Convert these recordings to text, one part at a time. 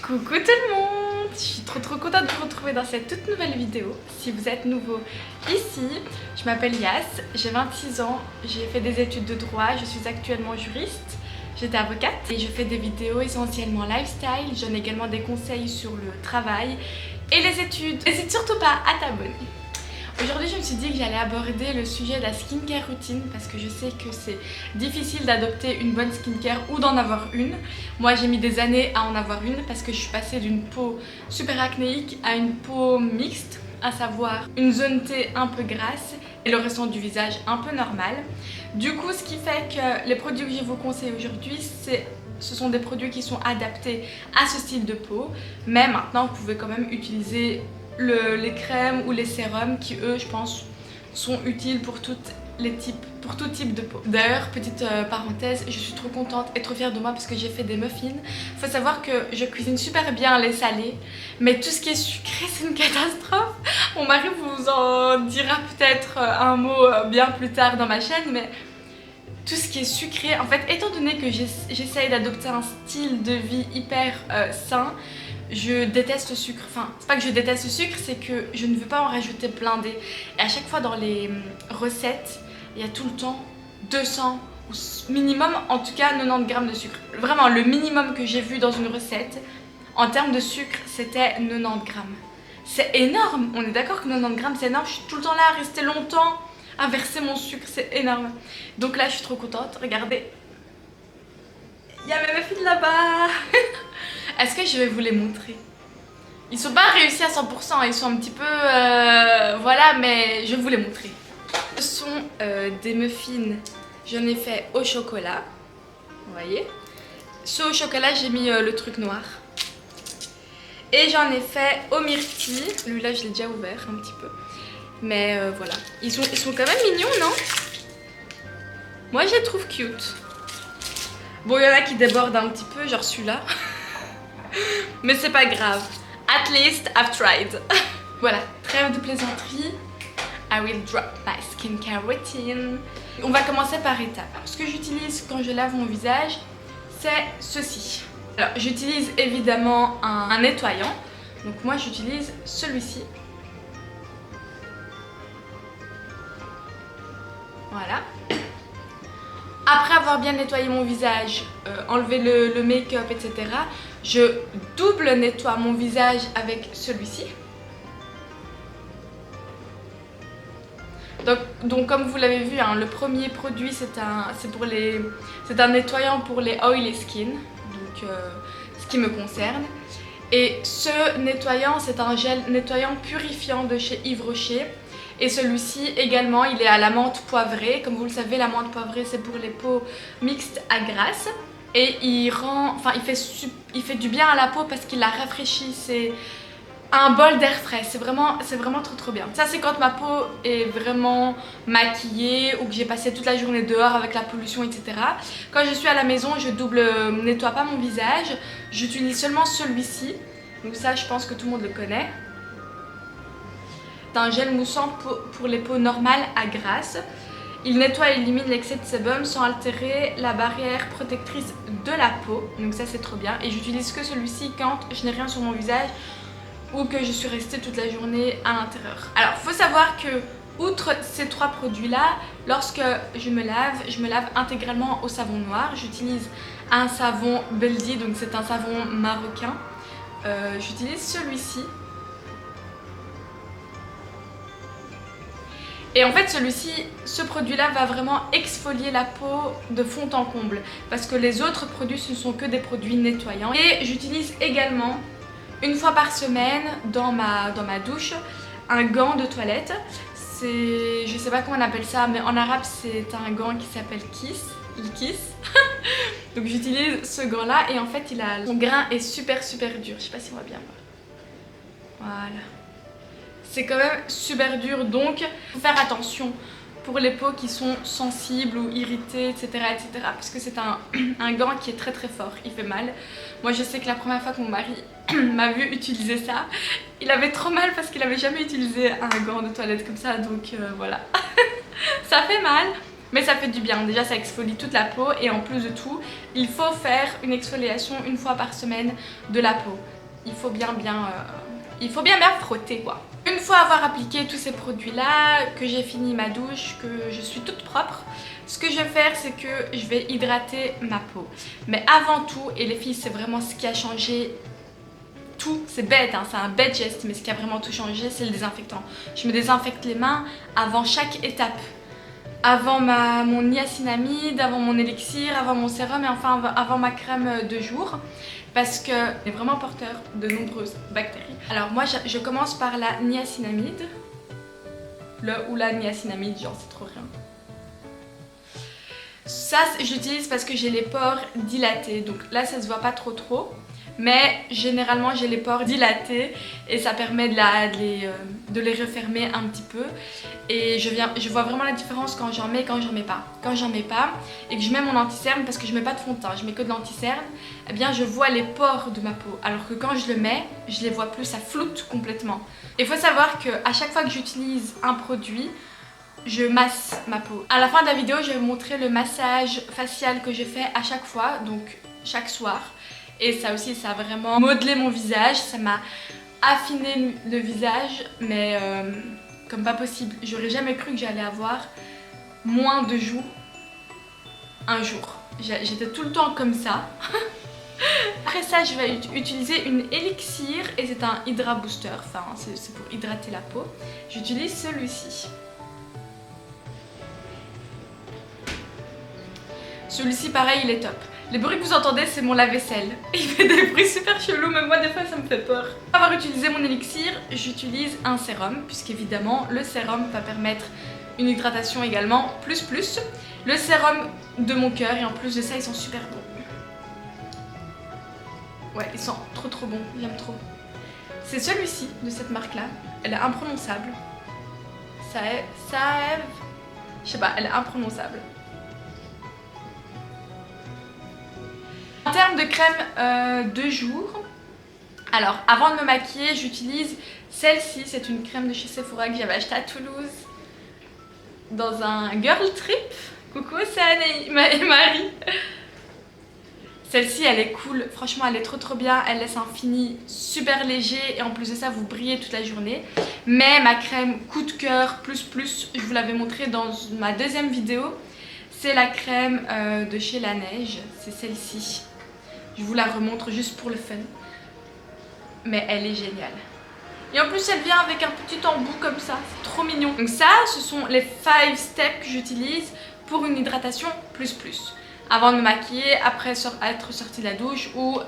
Coucou tout le monde, je suis trop contente de vous retrouver dans cette toute nouvelle vidéo. Si vous êtes nouveau ici, je m'appelle Yas, j'ai 26 ans, j'ai fait des études de droit, je suis actuellement juriste, j'étais avocate et je fais des vidéos essentiellement lifestyle, je donne également des conseils sur le travail et les études. N'hésite surtout pas à t'abonner. Aujourd'hui je me suis dit que j'allais aborder le sujet de la skincare routine parce que je sais que c'est difficile d'adopter une bonne skincare ou d'en avoir une. Moi j'ai mis des années à en avoir une parce que je suis passée d'une peau super acnéique à une peau mixte, à savoir une zone T un peu grasse et le restant du visage un peu normal. Du coup ce qui fait que les produits que je vous conseille aujourd'hui ce sont des produits qui sont adaptés à ce style de peau, mais maintenant vous pouvez quand même utiliser les crèmes ou les sérums qui eux je pense sont utiles pour tout type de peau. D'ailleurs petite parenthèse, je suis trop contente et trop fière de moi parce que j'ai fait des muffins. Faut savoir que je cuisine super bien les salés, mais tout ce qui est sucré c'est une catastrophe. Mon mari vous en dira peut-être un mot bien plus tard dans ma chaîne, mais tout ce qui est sucré, en fait étant donné que j'essaye d'adopter un style de vie hyper sain, je déteste le sucre. Enfin, c'est pas que je déteste le sucre, c'est que je ne veux pas en rajouter blindé. Et à chaque fois dans les recettes, il y a tout le temps 200 ou minimum, en tout cas 90 grammes de sucre. Vraiment, le minimum que j'ai vu dans une recette, en termes de sucre, c'était 90 grammes. C'est énorme, on est d'accord que 90 grammes c'est énorme. Je suis tout le temps là à rester longtemps, à verser mon sucre, c'est énorme. Donc là, je suis trop contente, regardez. Il y a mes muffins là-bas. Est-ce que je vais vous les montrer? Ils sont pas réussis à 100%, ils sont un petit peu... voilà, mais je vais vous les montrer. Ce sont des muffins, j'en ai fait au chocolat. Vous voyez? Ceux au chocolat, j'ai mis le truc noir. Et j'en ai fait au myrtille. Celui-là, je l'ai déjà ouvert un petit peu. Mais voilà. Ils sont quand même mignons, non? Moi, je les trouve cute. Bon, il y en a qui débordent un petit peu, genre celui-là. Mais c'est pas grave. At least I've tried. Voilà, trêve de plaisanterie. I will drop my skincare routine. On va commencer par étapes. Ce que j'utilise quand je lave mon visage, c'est ceci. Alors, j'utilise évidemment un nettoyant. Donc moi, j'utilise celui-ci. Voilà. Après avoir bien nettoyé mon visage, enlevé le make-up, etc., je double nettoie mon visage avec celui-ci. Donc comme vous l'avez vu, hein, le premier produit c'est un nettoyant pour les oily skin, donc ce qui me concerne. Et ce nettoyant c'est un gel nettoyant purifiant de chez Yves Rocher. Et celui-ci également, il est à la menthe poivrée. Comme vous le savez, la menthe poivrée c'est pour les peaux mixtes à grasse. Et il fait du bien à la peau parce qu'il la rafraîchit. C'est un bol d'air frais, c'est vraiment trop bien. Ça c'est quand ma peau est vraiment maquillée ou que j'ai passé toute la journée dehors avec la pollution, etc. Quand je suis à la maison, je double nettoie pas mon visage. J'utilise seulement celui-ci. Donc ça je pense que tout le monde le connaît. C'est un gel moussant pour les peaux normales à grasse. Il nettoie et élimine l'excès de sébum sans altérer la barrière protectrice de la peau. Donc ça c'est trop bien. Et j'utilise que celui-ci quand je n'ai rien sur mon visage ou que je suis restée toute la journée à l'intérieur. Alors faut savoir que outre ces trois produits là, lorsque je me lave intégralement au savon noir. J'utilise un savon Beldi, donc c'est un savon marocain. J'utilise celui-ci. Et en fait ce produit-là va vraiment exfolier la peau de fond en comble parce que les autres produits ce ne sont que des produits nettoyants. Et j'utilise également une fois par semaine dans ma douche un gant de toilette. Je sais pas comment on appelle ça, mais en arabe c'est un gant qui s'appelle kiss. Donc j'utilise ce gant là et en fait son grain est super dur. Je sais pas si on va bien voir. Voilà. C'est quand même super dur, donc il faut faire attention pour les peaux qui sont sensibles ou irritées, etc. parce que c'est un gant qui est très fort, il fait mal. Moi je sais que la première fois que mon mari m'a vu utiliser ça, il avait trop mal parce qu'il avait jamais utilisé un gant de toilette comme ça, donc voilà. Ça fait mal, mais ça fait du bien. Déjà ça exfolie toute la peau et en plus de tout, il faut faire une exfoliation une fois par semaine de la peau. Il faut bien frotter quoi. Une fois avoir appliqué tous ces produits là, que j'ai fini ma douche, que je suis toute propre, ce que je vais faire c'est que je vais hydrater ma peau. Mais avant tout, et les filles c'est vraiment ce qui a changé tout, c'est bête hein, c'est un bête geste, mais ce qui a vraiment tout changé c'est le désinfectant. Je me désinfecte les mains avant chaque étape. Avant mon niacinamide, avant mon élixir, avant mon sérum et enfin avant ma crème de jour. Parce que c'est vraiment porteur de nombreuses bactéries. Alors moi je commence par la niacinamide. Ou la niacinamide, genre c'est trop rien. Ça j'utilise parce que j'ai les pores dilatés. Donc là ça se voit pas trop. Mais généralement j'ai les pores dilatés et ça permet de les refermer un petit peu. Et je vois vraiment la différence quand j'en mets et quand j'en mets pas. Quand j'en mets pas et que je mets mon anti-cerne, parce que je mets pas de fond de teint, je mets que de l'anti-cerne, eh bien je vois les pores de ma peau. Alors que quand je le mets, je les vois plus, ça floute complètement. Il faut savoir qu'à chaque fois que j'utilise un produit, je masse ma peau. À la fin de la vidéo, je vais vous montrer le massage facial que je fais à chaque fois, donc chaque soir. Et ça aussi, ça a vraiment modelé mon visage, ça m'a affiné le visage, mais comme pas possible. J'aurais jamais cru que j'allais avoir moins de joues un jour. J'étais tout le temps comme ça. Après ça, je vais utiliser une élixir et c'est un Hydra Booster, enfin c'est pour hydrater la peau. J'utilise celui-ci. Celui-ci pareil, il est top. Les bruits que vous entendez, c'est mon lave-vaisselle. Il fait des bruits super chelous, mais moi des fois ça me fait peur. Après avoir utilisé mon élixir, j'utilise un sérum, puisqu'évidemment le sérum va permettre une hydratation également, plus. Le sérum de mon cœur, et en plus de ça, ils sont super bons. Ouais, ils sont trop bons, j'aime trop. C'est celui-ci, de cette marque-là. Elle est imprononçable. Je sais pas, elle est imprononçable. En termes de crème de jour, alors avant de me maquiller, j'utilise celle-ci. C'est une crème de chez Sephora que j'avais achetée à Toulouse dans un girl trip. Coucou, c'est Anne et Marie. Celle-ci, elle est cool. Franchement, elle est trop bien. Elle laisse un fini super léger et en plus de ça, vous brillez toute la journée. Mais ma crème coup de cœur plus, je vous l'avais montré dans ma deuxième vidéo. C'est la crème de chez La Neige. C'est celle-ci. Je vous la remontre juste pour le fun. Mais elle est géniale. Et en plus elle vient avec un petit embout comme ça. C'est trop mignon. Donc ça, ce sont les 5 steps que j'utilise pour une hydratation plus. Avant de me maquiller, après être sortie de la douche ou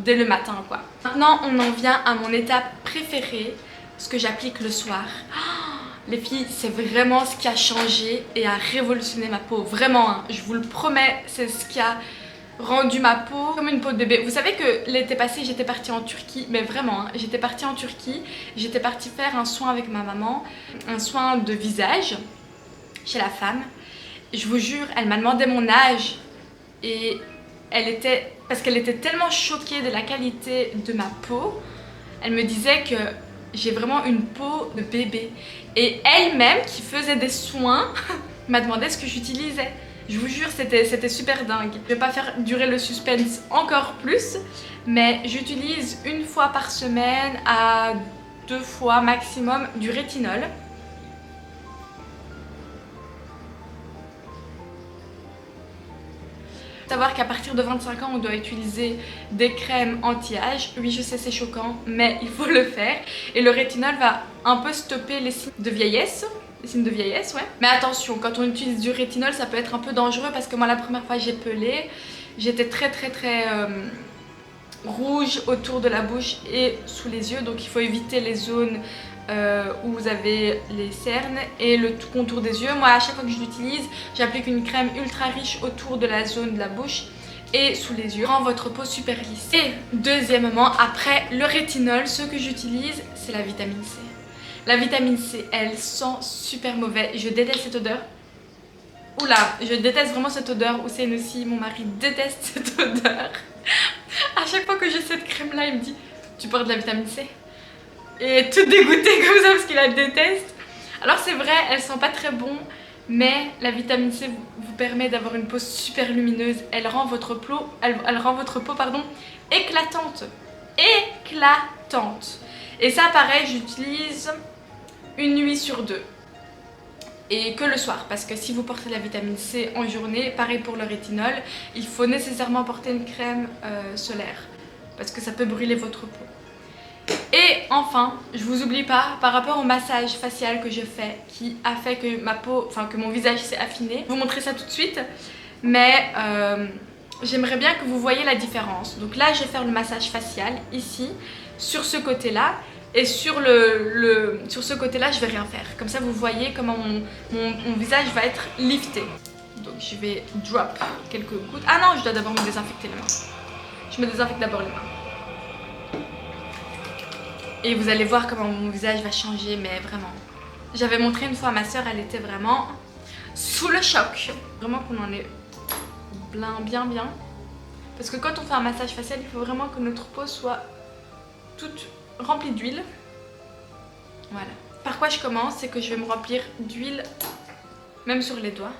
dès le matin quoi. Maintenant on en vient à mon étape préférée. Ce que j'applique le soir. Les filles, c'est vraiment ce qui a changé et a révolutionné ma peau. Vraiment, hein, je vous le promets, c'est ce qui a rendu ma peau comme une peau de bébé. Vous savez que l'été passé j'étais partie en Turquie, mais vraiment hein, j'étais partie en Turquie, j'étais partie faire un soin avec ma maman, un soin de visage chez la femme. Je vous jure, elle m'a demandé mon âge et parce qu'elle était tellement choquée de la qualité de ma peau, elle me disait que j'ai vraiment une peau de bébé. Et elle-même qui faisait des soins m'a demandé ce que j'utilisais. Je vous jure, c'était super dingue. Je vais pas faire durer le suspense encore plus, mais j'utilise une fois par semaine à 2 fois maximum du rétinol. Savoir qu'à partir de 25 ans, on doit utiliser des crèmes anti-âge. Oui, je sais, c'est choquant, mais il faut le faire. Et le rétinol va un peu stopper les signes de vieillesse. Les signes de vieillesse, ouais. Mais attention, quand on utilise du rétinol, ça peut être un peu dangereux parce que moi, la première fois, j'ai pelé. J'étais très rouge autour de la bouche et sous les yeux. Donc, il faut éviter les zones où vous avez les cernes et le contour des yeux. Moi à chaque fois que je l'utilise, j'applique une crème ultra riche autour de la zone de la bouche et sous les yeux. Rend votre peau super lisse. Et deuxièmement, après le rétinol, ce que j'utilise, c'est la vitamine C. La vitamine C, elle sent super mauvais. Je déteste cette odeur. Oula, je déteste vraiment cette odeur. Hussein aussi, mon mari déteste cette odeur. À chaque fois que j'ai cette crème là, il me dit tu portes de la vitamine C. Et tout dégoûté comme ça parce qu'il la déteste. Alors c'est vrai, elle sent pas très bon, mais la vitamine C vous permet d'avoir une peau super lumineuse. Elle rend votre peau, éclatante. Éclatante. Et ça pareil, j'utilise une nuit sur deux. Et que le soir, parce que si vous portez la vitamine C en journée, pareil pour le rétinol, il faut nécessairement porter une crème solaire, parce que ça peut brûler votre peau. Et enfin, je vous oublie pas, par rapport au massage facial que je fais, qui a fait que ma peau, que mon visage s'est affiné, je vais vous montrer ça tout de suite, mais j'aimerais bien que vous voyez la différence. Donc là, je vais faire le massage facial, ici, sur ce côté-là. Et sur ce côté-là, je vais rien faire. Comme ça, vous voyez comment mon visage va être lifté. Donc, je vais drop quelques gouttes. Ah non, je dois d'abord me désinfecter les mains. Je me désinfecte d'abord les mains. Et vous allez voir comment mon visage va changer, mais vraiment. J'avais montré une fois à ma soeur, elle était vraiment sous le choc. Vraiment qu'on en est bien. Parce que quand on fait un massage facial, il faut vraiment que notre peau soit toute remplie d'huile. Voilà. Par quoi je commence, c'est que je vais me remplir d'huile même sur les doigts.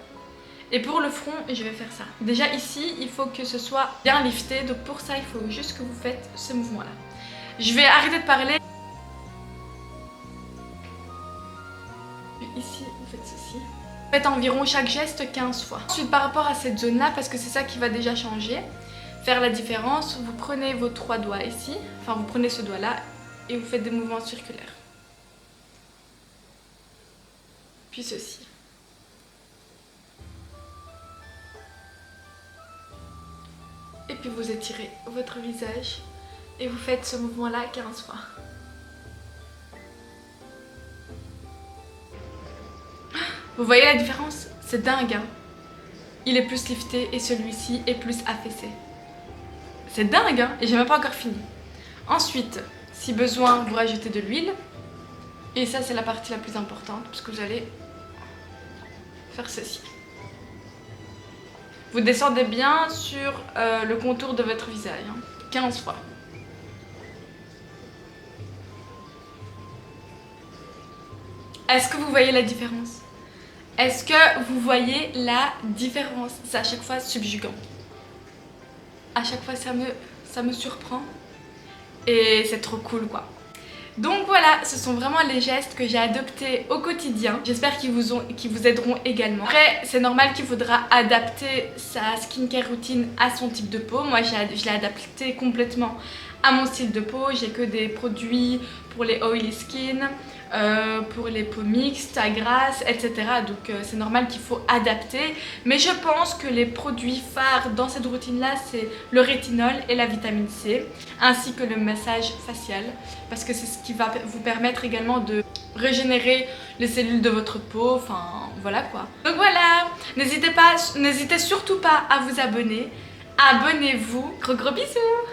Et pour le front, je vais faire ça. Déjà ici, il faut que ce soit bien lifté. Donc pour ça, il faut juste que vous faites ce mouvement-là. Je vais arrêter de parler. Ici, vous faites ceci. Vous faites environ chaque geste 15 fois. Ensuite, par rapport à cette zone-là, parce que c'est ça qui va déjà changer, faire la différence, vous prenez vos 3 doigts ici, vous prenez ce doigt-là et vous faites des mouvements circulaires. Puis ceci. Et puis vous étirez votre visage et vous faites ce mouvement-là 15 fois. Vous voyez la différence? C'est dingue, hein? Il est plus lifté et celui-ci est plus affaissé. C'est dingue, hein? Et j'ai même pas encore fini. Ensuite, si besoin, vous rajoutez de l'huile. Et ça, c'est la partie la plus importante, parce que vous allez faire ceci. Vous descendez bien sur le contour de votre visage, hein, 15 fois. Est-ce que vous voyez la différence? Est-ce que vous voyez la différence? C'est à chaque fois subjugant. À chaque fois, ça me surprend. Et c'est trop cool, quoi. Donc voilà, ce sont vraiment les gestes que j'ai adoptés au quotidien. J'espère qu'ils vous aideront également. Après, c'est normal qu'il faudra adapter sa skincare routine à son type de peau. Moi, je l'ai adapté complètement à mon style de peau. J'ai que des produits pour les oily skin, pour les peaux mixtes, à grasse, etc. Donc c'est normal qu'il faut adapter. Mais je pense que les produits phares dans cette routine-là, c'est le rétinol et la vitamine C, ainsi que le massage facial, parce que c'est ce qui va vous permettre également de régénérer les cellules de votre peau, voilà quoi. Donc voilà, n'hésitez surtout pas à vous abonner. Abonnez-vous. Gros bisous.